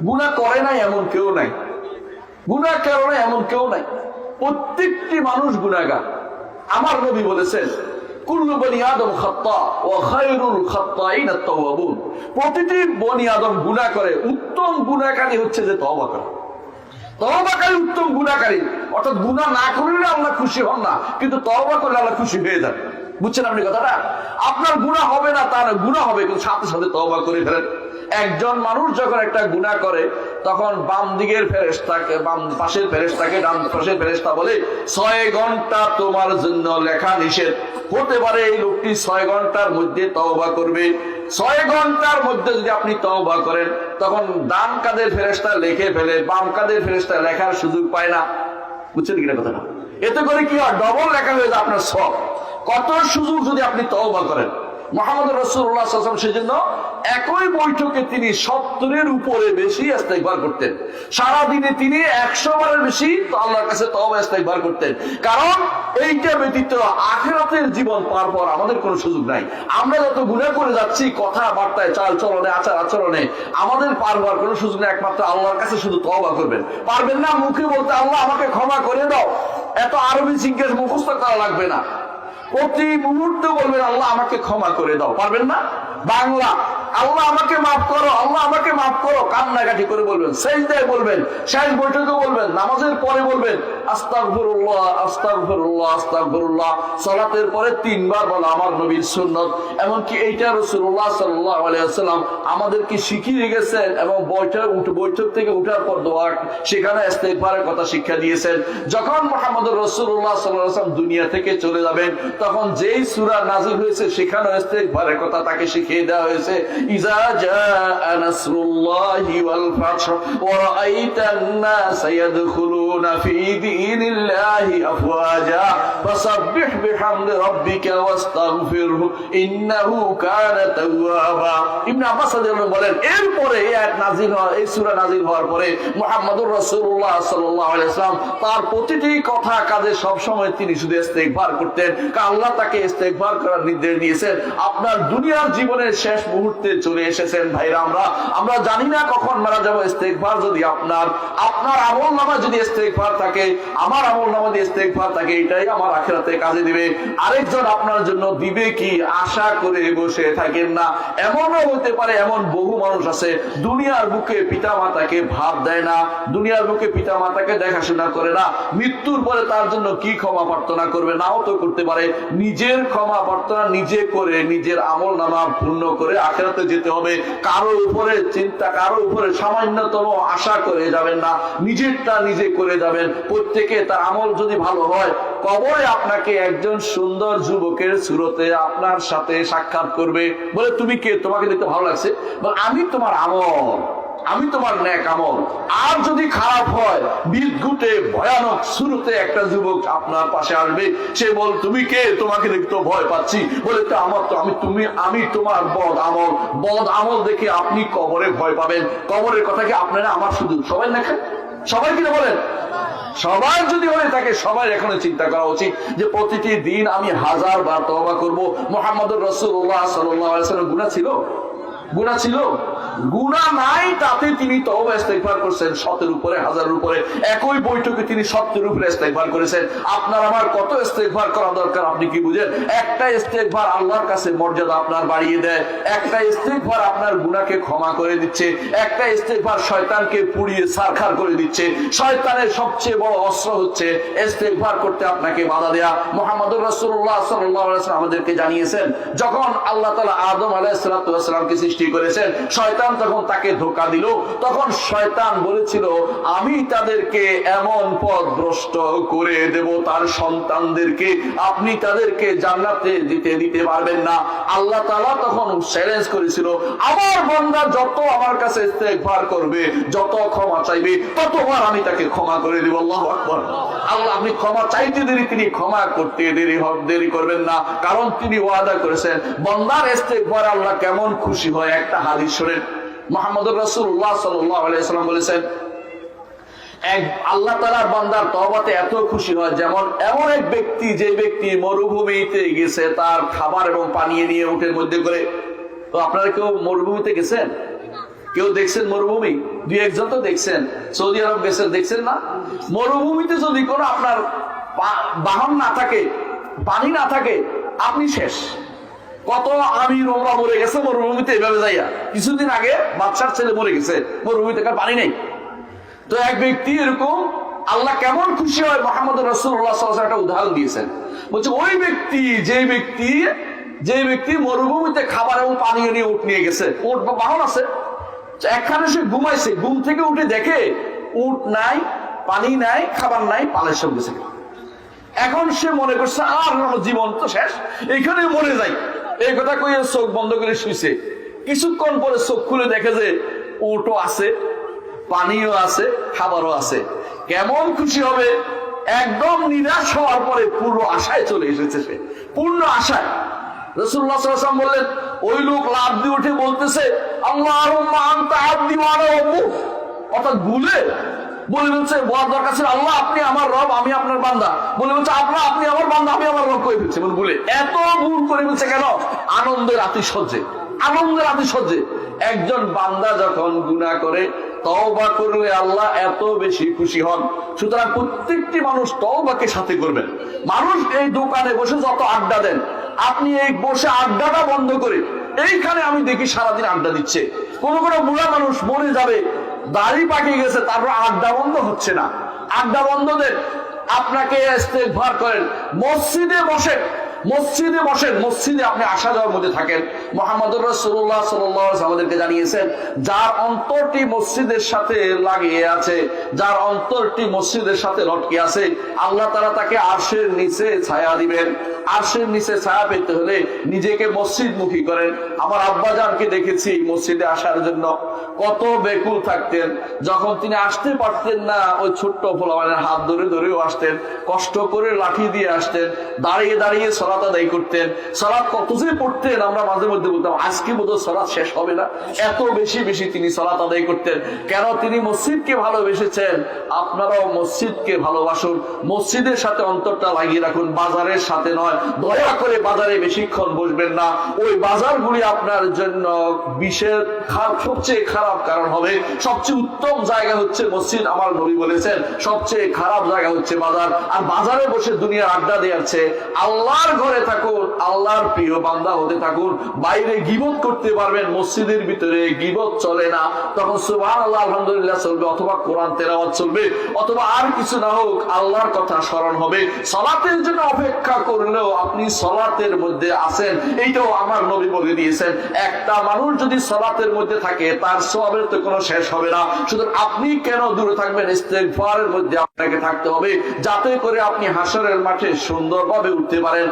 গুনাহ করে নাই এমন কেউ নাই, গুনাহ করে নাই এমন কেউ নাই। প্রত্যেকটি মানুষ গুনাহগার। আমার নবী বলেছেন কুল্লু বনি আদম খাত্তা ওয়া খায়রুল খাত্তাইন আত-তাওয়াবুন। প্রতিটি বনি আদম গুনাহ করে, উত্তম গুনাহকারী হচ্ছে যে তওবা করে। তওবাকারী উত্তম গুনাহকারী। অর্থাৎ গুনাহ না করলে আল্লাহ খুশি হন না, কিন্তু তওবা করলে আল্লাহ খুশি হয়ে যান। বুঝছেন আপনি কথাটা? আপনার গুনাহ হবে না তা না, গুনাহ হবে, কিন্তু সাথে সাথে তওবা করে ফেলেন। একজন মানুষ যখন একটা গুনাহ করে তখন বাম দিকের ফেরেশতাকে, বাম পাশের ফেরেশতাকে ডান পাশের ফেরেশতা বলে 6 ঘন্টা তোমার জন্য লেখা নিষেধ। হতে পারে এই লোকটি 6 ঘন্টার মধ্যে তওবা করবে। 6 ঘন্টার মধ্যে যদি আপনি তওবা করেন তখন ডান কাঁধের ফেরেশতা লিখে ফেলে, বাম কাঁধের ফেরেশতা লেখার সুযোগ পায় না। বুঝছেন কিনা কথাটা? এতে করে কি হয়, ডবল লেখা হয়ে যায় আপনার সব। কত সুযোগ যদি আপনি তওবা করেন। মুহাম্মদ রাসূলুল্লাহ সাল্লাল্লাহু আলাইহি ওয়াসাল্লাম সেজন্য একই বৈঠকে তিনি 70-এর উপরে বেশি ইস্তেগফার করতেন। সারা দিনে তিনি 100 বারের বেশি আল্লাহর কাছে তওবা ইস্তেগফার করতেন। কারণ এইটা ব্যতীত আখিরাতের জীবন পার হওয়ার আমাদের কোনো সুযোগ নাই। আমরা যত গুনাহ করে যাচ্ছি কথাবার্তায়, চাল চলনে, আচার আচরণে, আমাদের পার হওয়ার কোনো সুযোগ নেই। একমাত্র আল্লাহর কাছে শুধু তওবা করবেন। পারবেন না মুখে বলতে আল্লাহ আমাকে ক্ষমা করে দাও, এত আরবি জিজ্ঞেস মুখস্থ করা লাগবে না। প্রতি মুহূর্তে বলবেন আল্লাহ আমাকে ক্ষমা করে দাও। পারবেন না? বাংলা আল্লাহ আমাকে মাফ করো, আল্লাহ আমাকে মাফ করো, কান্নাকাটি করে বলবেন। সেজদায় বলবেন, শেষ বৈঠকে বলবেন, নামাজের পরে বলবেন আস্তাগফিরুল্লাহ আস্তাগফিরুল্লাহ আস্তাগফিরুল্লাহ। সালাতের পরে 3 বার বলা আমার নবীর সুন্নাত। এমনকি এইটা রাসূলুল্লাহ সাল্লাল্লাহু আলাইহি ওয়াসাল্লাম আমাদেরকে শিখিয়ে গেছেন এবং বৈঠক থেকে উঠার পর দোয়া, সেখানে ইস্তেগফারের কথা শিক্ষা দিয়েছেন। যখন মুহাম্মদুর রাসূলুল্লাহ সাল্লাল্লাহু আলাইহি ওয়াসাল্লাম দুনিয়া থেকে চলে যাবেন তখন যেই সূরা নাযিল হয়েছে সেখানে ইস্তেগফারের কথা তাকে শিখিয়ে দেওয়া হয়েছে। ইজা জাআ নাসরুল্লাহি ওয়াল ফাতহ ওয়া রাআইতান নাস ইয়াদখুলুনা ফি দীনিল্লাহি আফওয়াজা ফাসাব্বিহ বিহামদি রাব্বিকা ওয়াস্তাগফিরহু ইন্নাহু কানা তাওয়াবা। ইবনে আব্বাস রাদিয়াল্লাহু বলেন এরপরে এই আয়াত নাযিল হয়, এই সূরা নাযিল হওয়ার পরে মুহাম্মদুর রাসূলুল্লাহ সাল্লাল্লাহু আলাইহি ওয়াসাল্লাম তার প্রতিটি কথা কাজে সব সময় তিনি শুধু ইস্তেগফার করতেন। কারণ আল্লাহ তাকে ইস্তেগফার করার নির্দেশ দিয়েছেন। আপনার দুনিয়ার জীবনের শেষ মুহূর্তে চলে এসেছেন ভাইরা, আমরা জানি না কখন মারা যাব। ইস্তেগফার যদি আপনার আমলনামায় যদি ইস্তেগফার থাকে, আমার আমলনামায় যদি ইস্তেগফার থাকে, এটাই আমার আখিরাতে কাজে দিবে। আরেকজন আপনার জন্য দিবে কি আশা করে বসে থাকেন না। এমনও হতে পারে, এমন বহু মানুষ আছে দুনিয়ার বুকে পিতামাতাকে ভাত দেয় না, দুনিয়ার বুকে পিতামাতাকে দেখাশোনা করে না। মৃত্যুর পরে তার জন্য কি ক্ষমা প্রার্থনা করবে? নাও তো করতে পারে। নিজের ক্ষমা প্রার্থনা নিজে করে, নিজের আমলনামা পূর্ণ করে আখিরাতে যেতে হবে। কারো উপরে চিন্তা, কারো উপরে সামান্যতম আশা করে যাবেন না, নিজেরটা নিজে করে যাবেন। প্রত্যেকে তার আমল যদি ভালো হয়, কবরে আপনাকে একজন সুন্দর যুবকের সুরতে আপনার সাথে সাক্ষাৎ করবে, বলে তুমি কে, তোমাকে দেখতে ভালো লাগছে, বলে আমি তোমার আমল, আমি তোমার নেক আমল। আর যদি খারাপ হয়, বিদ্যুতে ভয়ানক সুরতে একটা যুবক আপনার পাশে আসবে, সে বল তুমি কে, তোমাকে দেখতে ভয় পাচ্ছি, বলে তো আমার তো আমি তোমার বদ আমল দেখে আপনি কবরে ভয় পাবেন। কবরের কথা কি আপনারা আমার শুধু সবাই দেখেন? সবাই কিনা বলেন? সবার যদি হয়ে থাকে, সবাই এখনো চিন্তা করা উচিত যে প্রতিটি দিন আমি 1000 বার তওবা করব। মুহাম্মদুর রাসূলুল্লাহ সাল্লাল্লাহু আলাইহি ওয়াসাল্লাম গুনাহ ছিল? গুনাহ ছিল? গুনাহ নাই, তাতে তিনি তওবা ইস্তেগফার করেছেন 100-এর উপরে, 1000-এর উপরে। একই বৈঠকে তিনি 70-এর উপরে ইস্তেগফার করেছেন। আপনার আমার কত ইস্তেগফার করা দরকার আপনি কি বুঝেন? একটা ইস্তেগফার আল্লাহর কাছে মর্যাদা আপনার বাড়িয়ে দেয়। একটা ইস্তেগফার আপনার গুনাহকে ক্ষমা করে দিচ্ছে। একটা ইস্তেগফার শয়তানকে পুড়িয়ে ছারখার করে দিচ্ছে। শয়তানের সবচেয়ে বড় অস্ত্র হচ্ছে ইস্তেগফার করতে আপনাকে বাধা দেয়া। মুহাম্মদুর রাসূলুল্লাহ সাল্লাল্লাহু আলাইহি ওয়াসাল্লাম আমাদেরকে জানিয়েছেন, যখন আল্লাহ তাআলা আদম আলাইহিস সালাতু ওয়াস সালামকে সৃষ্টি করেছেন, শয়তান যখন তাকে ধোঁকা দিল, তখন শয়তান বলেছিল আমি তাদেরকে এমন পথ ভ্রষ্ট করে দেব, তার সন্তানদেরকে আপনি তাদেরকে জান্নাতে দিতে পারবেন না। আল্লাহ তাআলা তখন চ্যালেঞ্জ করেছিল, আমার বান্দা যত আমার কাছে ইস্তেগফার করবে, যত ক্ষমা চাইবে, ততবার আমি তাকে ক্ষমা করে দেব। আল্লাহু আকবার। আল্লাহ আপনি ক্ষমা চাইতে দেরি, তিনি ক্ষমা করতে দেরি করবেন না, কারণ তিনি ওয়াদা করেছেন বান্দার ইস্তেগফার আল্লাহ কেমন খুশি হয়। একটা হাদিস শুনেন, মুহাম্মদুর রাসূলুল্লাহ সাল্লাল্লাহু আলাইহি ওয়াসাল্লাম বলেছেন, আল্লাহ তাআলার বান্দার তওবাতে এত খুশি হয় যেমন এমন এক ব্যক্তি, যে ব্যক্তি মরুভূমিতে গেছে তার খাবার এবং পানি নিয়ে উটের মধ্যে করে। তো আপনারা কেউ মরুভূমিতে গেছেন? কেউ দেখছেন মরুভূমি? দুই একজন তো দেখছেন, সৌদি আরব গেছেন, দেখছেন না? মরুভূমিতে যদি কোনো আপনার বাহন না থাকে, পানি না থাকে, আপনি শেষ। কত আমির ওমরা মরে গেছে মরুভূমিতে এভাবে যাইয়া। কিছুদিন আগে বাদশার ছেলে মরে গেছে মরুভূমিতে, কার পানি নেই। তো এক ব্যক্তি এরকম, আল্লাহ কেমন খুশি হয়, মুহাম্মদ রাসূলুল্লাহ সাল্লাল্লাহু আলাইহি ওয়াসাল্লাম একটা উদাহরণ দিয়েছেন। বলছে ওই ব্যক্তি, যে ব্যক্তি মরুভূমিতে খাবার এবং পানি নিয়ে উঠ নিয়ে গেছে, উট বা বাহন আছে, একখানে সে ঘুমাইছে, ঘুম থেকে উঠে দেখে উট নাই, পানি নাই, খাবার নাই, পালের সব গেছে। এখন সে মনে করছে আর জীবন তো শেষ, এখানে মরে যাই, এই কথা কইয়া চোখ বন্ধ করে শুইছে। কিছুক্ষণ পরে চোখ খুলে দেখে যে উটও আছে, পানিও আছে, খাবারও আছে। কেমন খুশি হবে! একদম নিরাশ হওয়ার পরে পুরো আশায় চলে এসেছে সে, পূর্ণ আশায়। রাসূলুল্লাহ সাল্লাল্লাহু আলাইহি ওয়াসাল্লাম বললেন, ওই লোক লাফ দিয়ে উঠে বলতেছে আল্লাহুম্মা আনতা আবদি ওয়া আনা রাব্বুক, অর্থাৎ বলে বলছে বলার দরকার ছিল আল্লাহ আপনি আমার রব, আমি আপনার বান্দা। বলে বলছে আপনার, আপনি আমার বান্দা, আমি আমার রব করে ফেলছে। বলে এত ভুল করে ফেলছে কেন? আনন্দের আতিশয্যে, আনন্দের আতিশয্যে। একজন বান্দা যখন গুনাহ করে, তওবা করলে আল্লাহ এত বেশি খুশি হন। সুতরাং প্রত্যেকটি মানুষ তওবাকে সাথে করবেন। মানুষ এই দোকানে বসে যত আড্ডা দেন, আপনি এই বসে আড্ডাটা বন্ধ করে, এইখানে আমি দেখি সারাদিন আড্ডা দিচ্ছে। কোন বুড়া মানুষ মরে যাবে, দাড়ি পাকিয়ে গেছে, তারপর আড্ডা বন্ধ হচ্ছে না। আড্ডা বন্ধ দেন, আপনাকে ইস্তেগফার করেন, মসজিদে বসেন, মসজিদে বসেন, মসজিদে আপনি আসা যাওয়ার মধ্যে থাকেন। মুহাম্মদুর রাসূলুল্লাহ সাল্লাল্লাহু আলাইহি ওয়াসাল্লাম আমাদেরকে জানিয়েছেন, যার অন্তরটি মসজিদের সাথে লাগিয়ে আছে, যার অন্তরটি মসজিদের সাথে লটকে আছে, আল্লাহ তাআলা তাকে আরশের নিচে ছায়া দিবেন। আরশের নিচে ছায়া পেতে হলে নিজেকে মসজিদমুখী করেন। আমার আব্বাজানকে দেখেছি মসজিদে আসার জন্য কত বেকুল থাকতেন। যখন তিনি আসতে পারতেন না, ওই ছোট্ট পোলাপানের হাত ধরে ধরেও আসতেন, কষ্ট করে লাঠি দিয়ে আসতেন, দাঁড়িয়ে দাঁড়িয়ে সালাত আদায় করতেন। সালাত কত যে পড়তেন, আমরা মাঝে মধ্যে বলতাম আজকে বোধহয় সালাত শেষ হবে না, এত বেশি বেশি তিনি সালাত আদায় করতেন। কেন? তিনি মসজিদকে ভালোবেসেছেন। আপনারাও মসজিদকে ভালোবাসুন, মসজিদের সাথে অন্তরটা লাগিয়ে রাখুন, বাজারের সাথে নয়। দয়া করে বাজারে বেশিক্ষণ বসবেন না, ওই বাজারগুলি আপনার জন্য বিষের সবচেয়ে খারাপ কারণ হবে। সবচেয়ে উত্তম জায়গা হচ্ছে মসজিদ। আমার নবী বলেছেন সবচেয়ে খারাপ জায়গা হচ্ছে বাজার। আর বাজারে বসে দুনিয়ার আড্ডা দেওয়াচ্ছে। আল্লাহর ঘরে থাকুন, আল্লাহর প্রিয় বান্দা হতে থাকুন। বাইরে গীবত করতে পারবেন, মসজিদের ভিতরে গীবত চলে না। তখন সুবহানাল্লাহ আলহামদুলিল্লাহ চলবে, অথবা কোরআন তেলাওয়াত চলবে, অথবা আর কিছু না হোক আল্লাহর কথা স্মরণ হবে। সালাতের জন্য অপেক্ষা করলেও আপনি সালাতের মধ্যে আছেন, এইটাও আমার নবী বলে দিয়েছেন। একটা মানুষ যদি সালাতের মধ্যে থাকে, তার সওয়াবের তো কোনো শেষ হবে না। শুধু আপনি কেন দূরে থাকবেন? ইস্তেগফারের মধ্যে আপনাকে থাকতে হবে, যাতে করে আপনি হাসরের মাঠে সুন্দরভাবে উঠতে পারেন।